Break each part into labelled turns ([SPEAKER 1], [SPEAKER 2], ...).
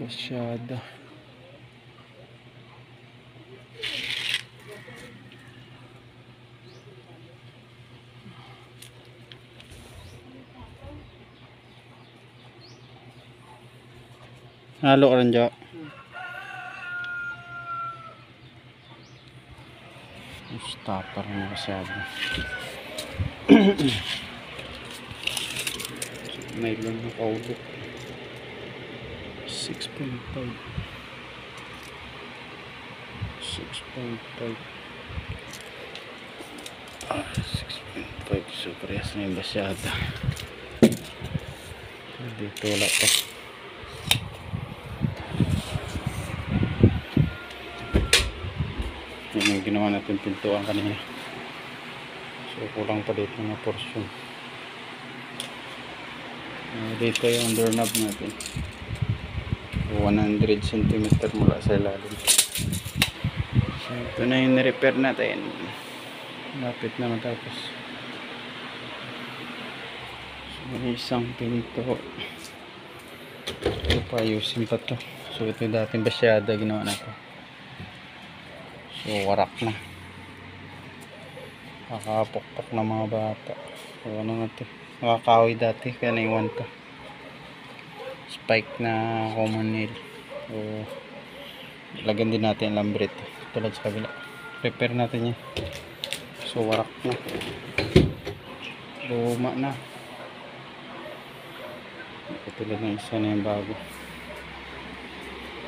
[SPEAKER 1] Basyada. Halo ka rin dyan. Stopper na masyado. May lang na kaulo. 6.5. 6.5. 6.5. So parehas na yung basyada. Dito wala pa. Yan yung ginawa natin pintuan kanina. So kulang pa dito na portion. Dito yung doorknob natin. 100 cm mula sa ilalim. So ito na yung repair natin. Lapit na matapos. So isang pinto. Ito pa ayusin pa to. So ito dating basyada ginawa natin. So warak na. Nakakapokpok ng mga bata. So ano nga ito. Nakakahoy dati kaya naiwan ko. Spike na common nail. So lagyan din natin ang lambret tulad sa kabila. Repair natin yan. So warak na. Luma na. Tulad ng isa na yung bago.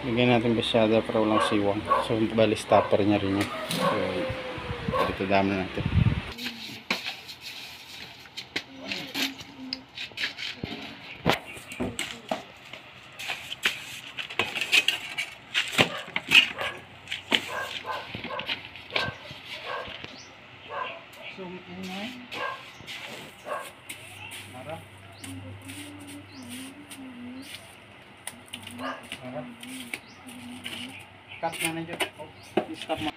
[SPEAKER 1] Lagyan natin basyada para walang siwang. So bali stopper nya rin yun. So dito dami na natin. Zoom in na. Mara. Mara. Cut na na dyan. Oh, stop mo.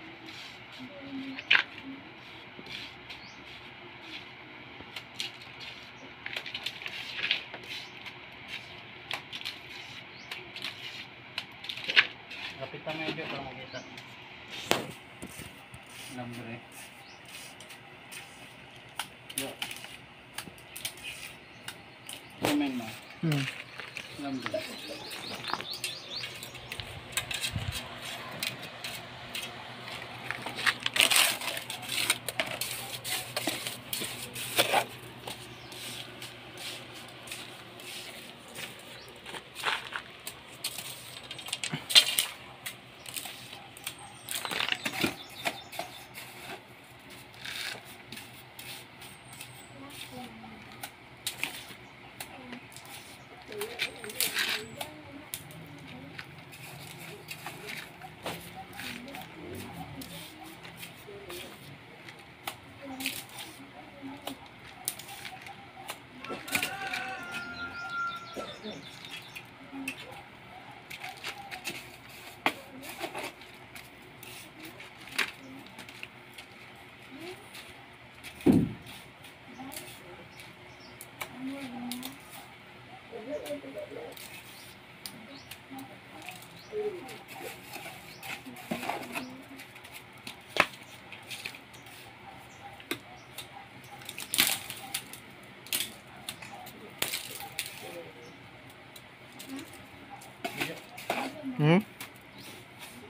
[SPEAKER 1] Kapitan mo dyan para makita. Lambre. Yo. Comment mo. Lambre.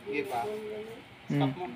[SPEAKER 1] Sige pa. Stop mo.